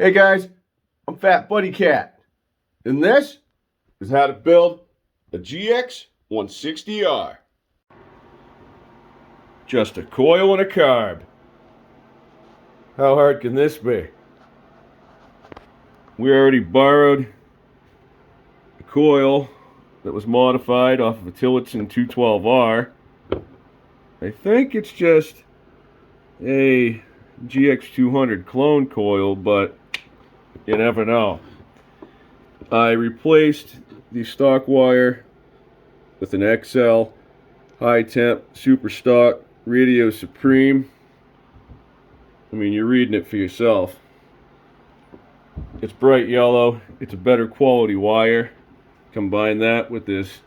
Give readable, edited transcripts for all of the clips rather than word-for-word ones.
Hey guys, I'm FatBuddyCat, and this is how to build a Gx160R. Just a coil and a carb. How hard can this be? We already borrowed a coil that was modified off of a Tillotson 212R. I think it's just a GX200 clone coil, but you never know. I replaced the stock wire with an XL high temp super stock Radio Supreme. I mean, you're reading it for yourself. It's bright yellow. It's a better quality wire. Combine that with this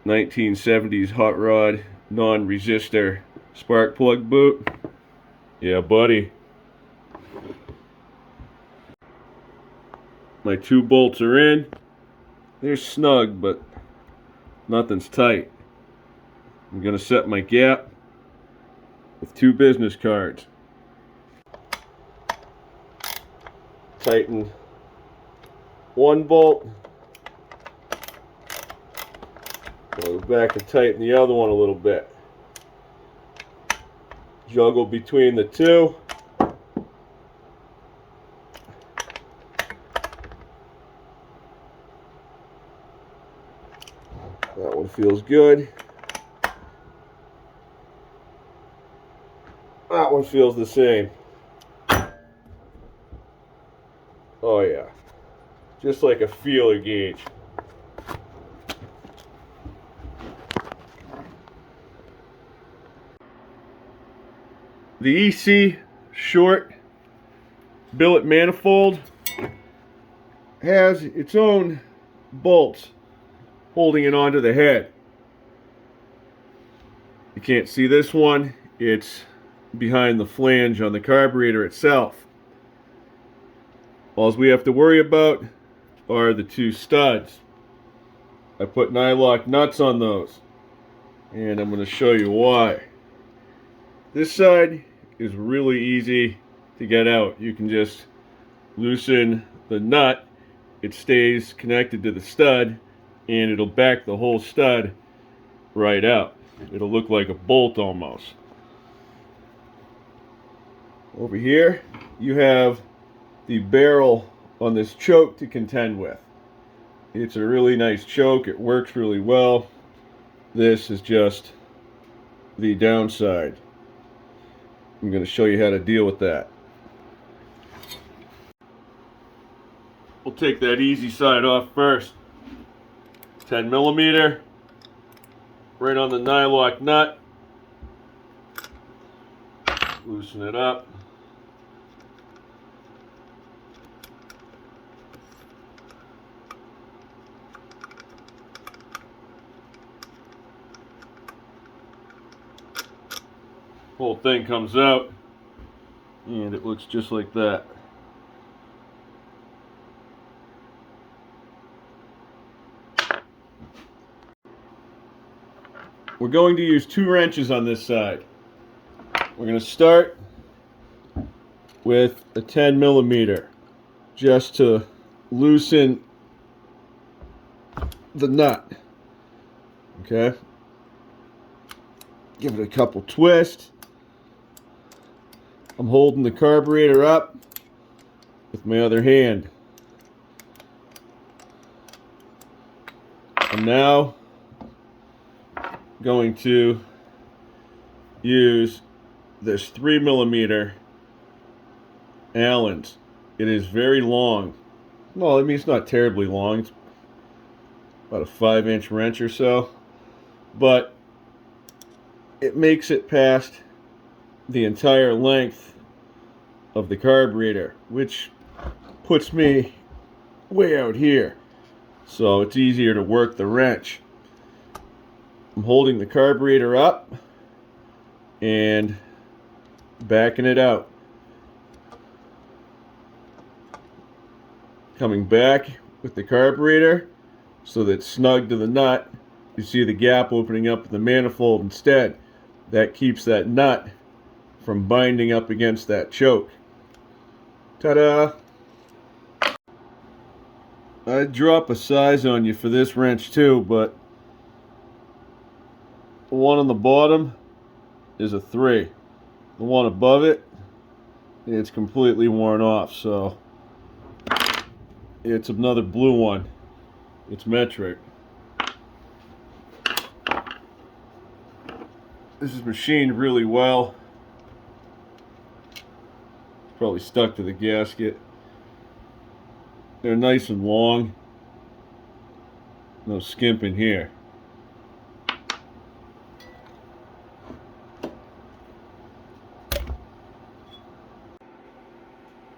1970s hot rod non-resistor spark plug boot. Yeah, buddy. My two bolts are in. They're snug, but nothing's tight. I'm going to set my gap with two business cards. Tighten one bolt. Go back and tighten the other one a little bit. Juggle between the two. That one feels good. That one feels the same. Oh yeah. Just like a feeler gauge. The EC short billet manifold has its own bolts holding it onto the head. You can't see this one. It's behind the flange on the carburetor itself. All we have to worry about are the two studs. I put nylock nuts on those, and I'm going to show you why. This side is really easy to get out. You can just loosen the nut. It stays connected to the stud, and it'll back the whole stud right out. It'll look like a bolt almost. Over here you have the barrel on this choke to contend with. It's a really nice choke. It works really well. This is just the downside. I'm going to show you how to deal with that. We'll take that easy side off first. 10 millimeter, right on the nylock nut. Loosen it up. Whole thing comes out, and it looks just like that. We're going to use 2 wrenches on this side. We're going to start with a 10 millimeter just to loosen the nut. Okay? Give it a couple twists. I'm holding the carburetor up with my other hand. I'm now going to use this 3 millimeter Allen's. It is very long. Well, I mean, it's not terribly long. It's about a 5-inch wrench or so, but it makes it past the entire length of the carburetor, which puts me way out here, so it's easier to work the wrench. I'm holding the carburetor up and backing it out. Coming back with the carburetor so that it's snug to the nut. You see the gap opening up in the manifold instead. That keeps that nut from binding up against that choke. Ta-da! I'd drop a size on you for this wrench too, but the one on the bottom is a 3. The one above it, it's completely worn off, so it's another blue one. It's metric. This is machined really well. Probably stuck to the gasket. They're nice and long. No skimping here.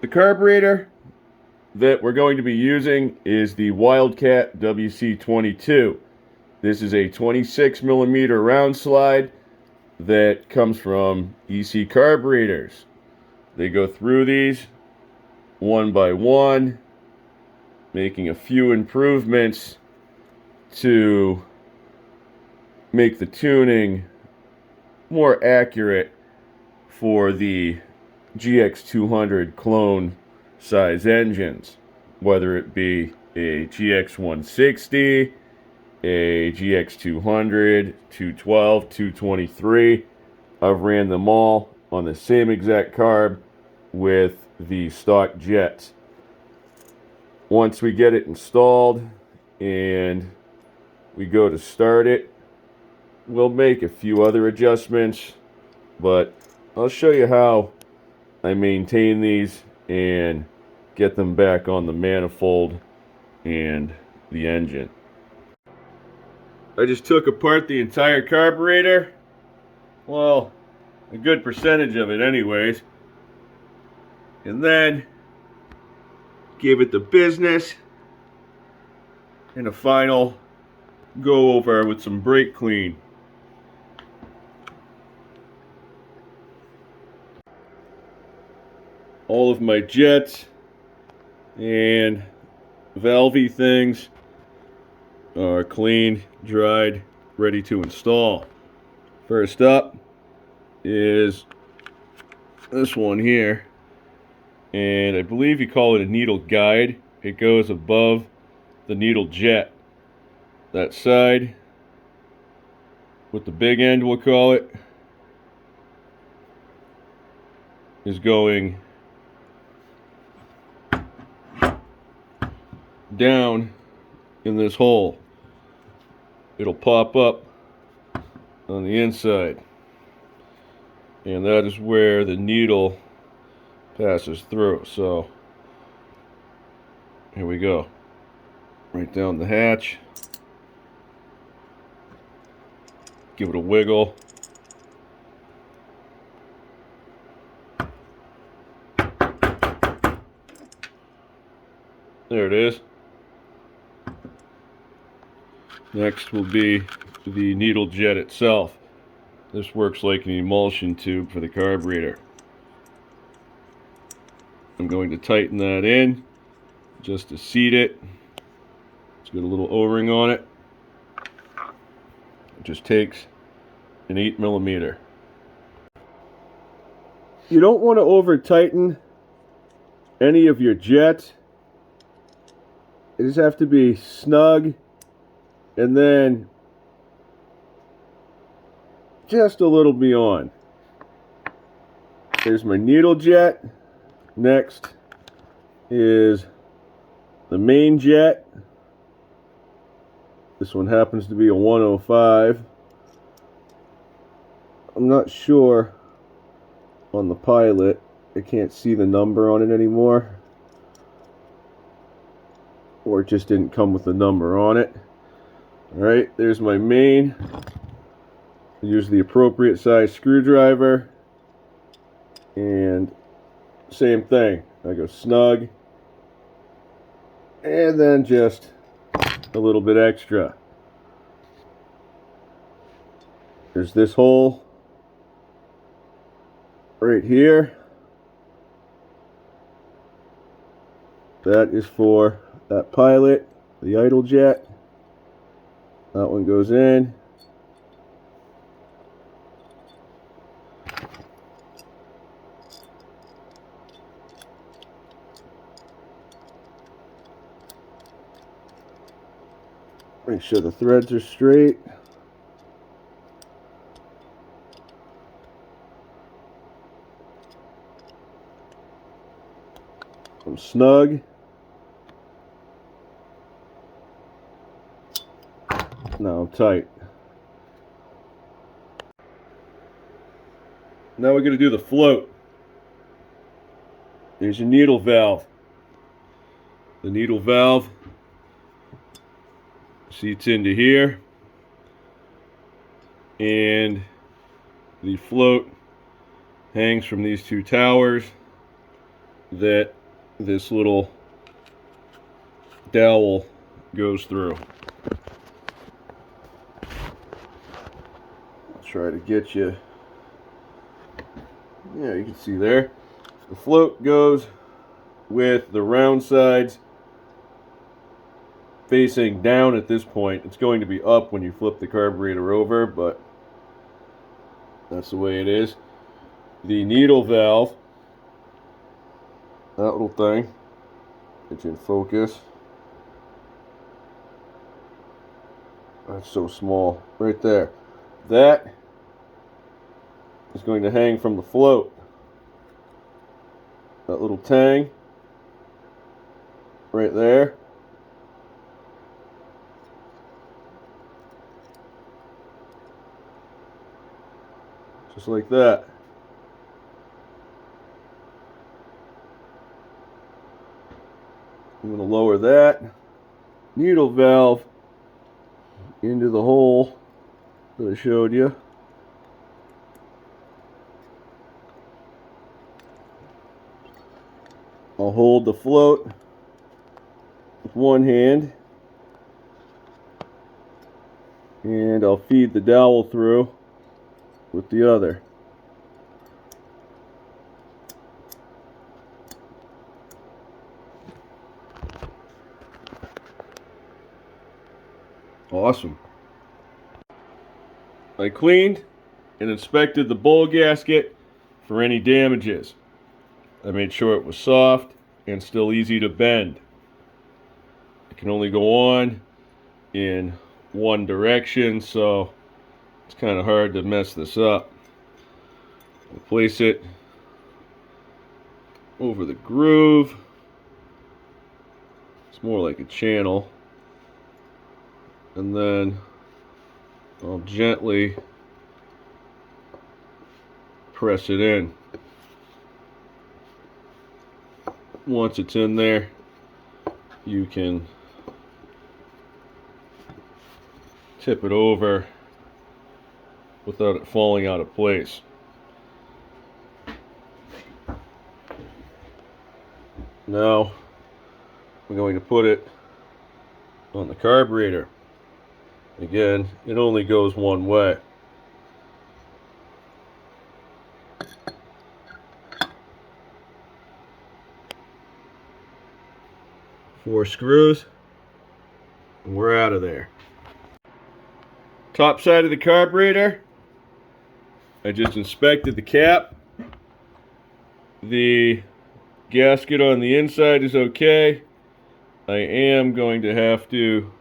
The carburetor that we're going to be using is the Wildcat WC22. This is a 26mm round slide that comes from EC Carburetors. They go through these one by one, making a few improvements to make the tuning more accurate for the Gx200 clone size engines, whether it be a Gx160, a Gx200, 212, 223. I've ran them all on the same exact carb with the stock jets. Once we get it installed and we go to start it, we'll make a few other adjustments, but I'll show you how I maintain these and get them back on the manifold and the engine. I just took apart the entire carburetor. Well, a good percentage of it anyways. And then gave it the business and a final go over with some brake clean. All of my jets and valvey things are clean, dried, ready to install. First up is this one here, and I believe you call it a needle guide. It goes above the needle jet. That side with the big end, we'll call it, is going down in this hole. It'll pop up on the inside, and that is where the needle passes through. So here we go, right down the hatch. Give it a wiggle. There it is. Next will be the needle jet itself. This works like an emulsion tube for the carburetor. I'm going to tighten that in just to seat it. It's got a little O-ring on it. It just takes an 8mm. You don't want to over tighten any of your jets. They just have to be snug, and then just a little beyond. There's my needle jet. Next is the main jet. This one happens to be a 105. I'm not sure on the pilot. I can't see the number on it anymore. Or it just didn't come with the number on it. Alright, there's my main. Use the appropriate size screwdriver. And same thing. I go snug. And then just a little bit extra. There's this hole right here. That is for that pilot, the idle jet. That one goes in. Make sure the threads are straight. I'm snug. Now I'm tight. Now we're going to do the float. There's your needle valve. The needle valve seats into here, and the float hangs from these two towers that this little dowel goes through. I'll try to get you. Yeah, you can see there. The float goes with the round sides facing down at this point. It's going to be up when you flip the carburetor over, but that's the way it is. The needle valve, that little thing, get you in focus. That's so small, right there. That is going to hang from the float. That little tang right there. Just like that. I'm going to lower that needle valve into the hole that I showed you. I'll hold the float with one hand, and I'll feed the dowel through with the other. Awesome. I cleaned and inspected the bowl gasket for any damages. I made sure it was soft and still easy to bend. It can only go on in one direction, so it's kind of hard to mess this up. I'll place it over the groove. It's more like a channel. And then I'll gently press it in. Once it's in there, you can tip it over without it falling out of place. Now I'm going to put it on the carburetor. Again, it only goes one way. Four screws, and we're out of there. Top side of the carburetor, I just inspected the cap. The gasket on the inside is okay. I am going to have to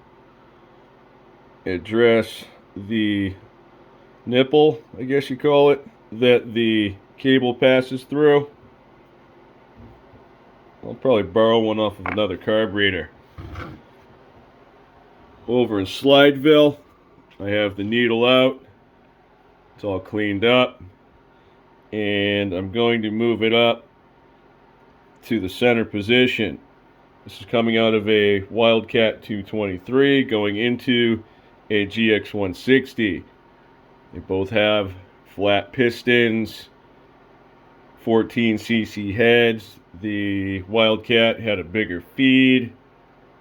address the nipple, I guess you call it, that the cable passes through. I'll probably borrow one off of another carburetor. Over in Slideville, I have the needle out. It's all cleaned up. And I'm going to move it up to the center position. This is coming out of a Wildcat 223 going into a Gx160. They both have flat pistons, 14cc heads. The Wildcat had a bigger feed,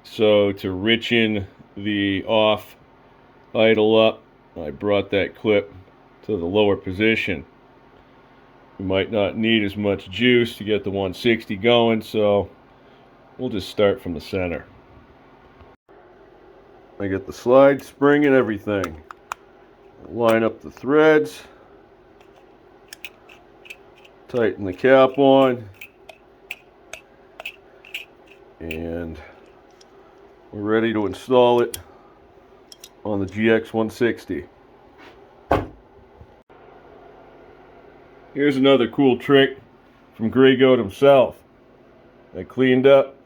so to richen the off idle up, I brought that clip to the lower position. We might not need as much juice to get the 160 going, so we'll just start from the center. I get the slide spring and everything. Line up the threads, tighten the cap on, and we're ready to install it on the GX160. Here's another cool trick from Grey Goat himself. I cleaned up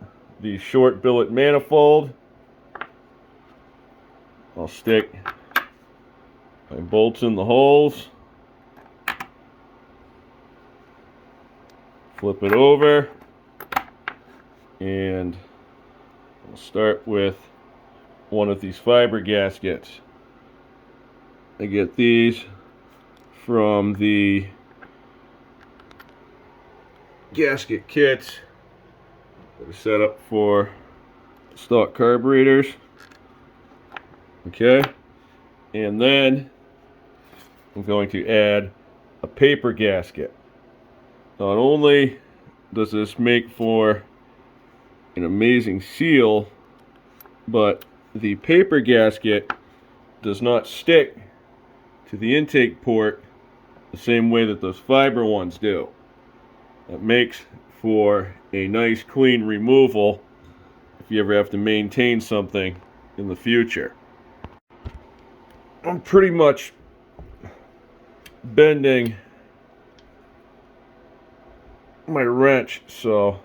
the short billet manifold. I'll stick my bolts in the holes. Flip it over. And I'll start with one of these fiber gaskets. I get these from the gasket kits that are set up for stock carburetors. Okay, and then I'm going to add a paper gasket. Not only does this make for an amazing seal, but the paper gasket does not stick to the intake port the same way that those fiber ones do. That makes for a nice clean removal if you ever have to maintain something in the future. I'm pretty much bending my wrench, so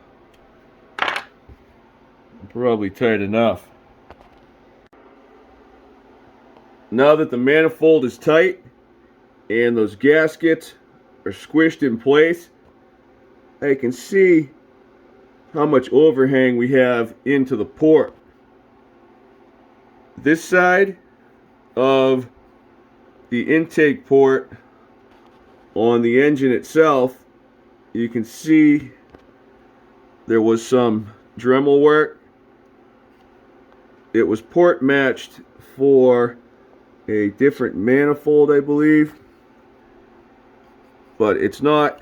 I'm probably tight enough. Now that the manifold is tight and those gaskets are squished in place, I can see how much overhang we have into the port. This side of the intake port on the engine itself, you can see there was some Dremel work. It was port matched for a different manifold, I believe, but it's not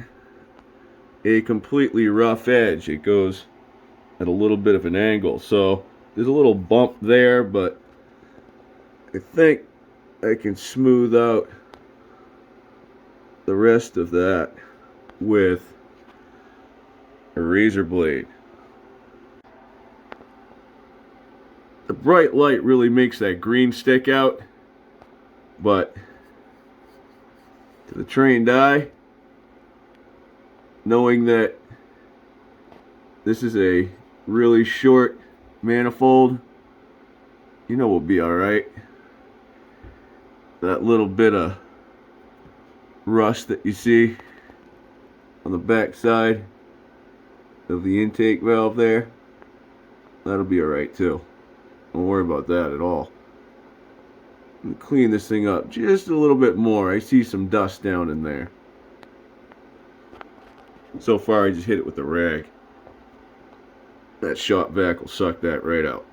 a completely rough edge. It goes at a little bit of an angle, so there's a little bump there, but I think I can smooth out the rest of that with a razor blade. The bright light really makes that green stick out, but to the trained eye, knowing that this is a really short manifold, you know we'll be alright. That little bit of rust that you see on the back side of the intake valve there, that'll be alright too. Don't worry about that at all. I'm gonna clean this thing up just a little bit more. I see some dust down in there. So far I just hit it with the rag. That shop vac will suck that right out.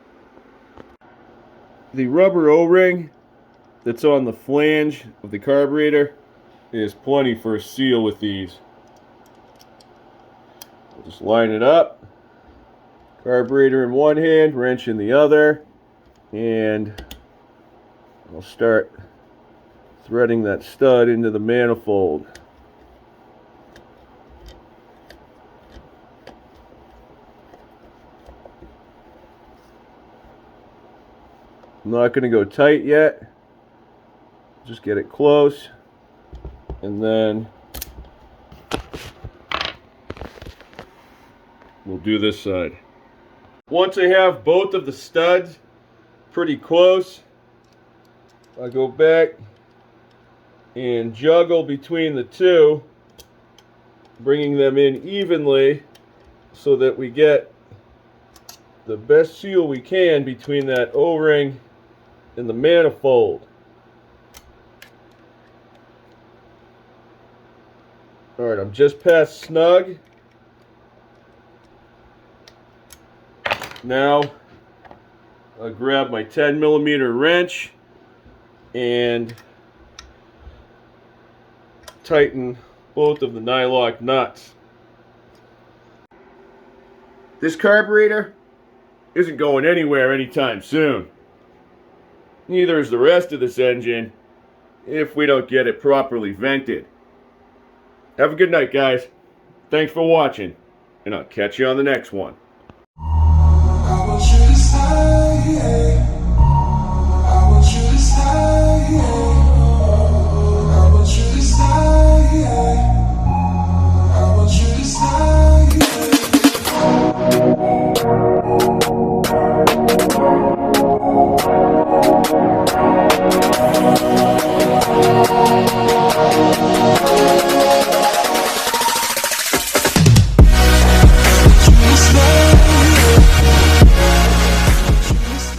The rubber O-ring that's on the flange of the carburetor is plenty for a seal with these. We'll just line it up. Carburetor in one hand, wrench in the other, and I'll start threading that stud into the manifold. I'm not going to go tight yet. Just get it close, and then we'll do this side. Once I have both of the studs pretty close, I go back and juggle between the two, bringing them in evenly so that we get the best seal we can between that O-ring and the manifold. Alright, I'm just past snug. Now I'll grab my 10mm wrench and tighten both of the nylock nuts. This carburetor isn't going anywhere anytime soon. Neither is the rest of this engine if we don't get it properly vented. Have a good night, guys. Thanks for watching, and I'll catch you on the next one. I want you to stay. I want you to stay. yeah.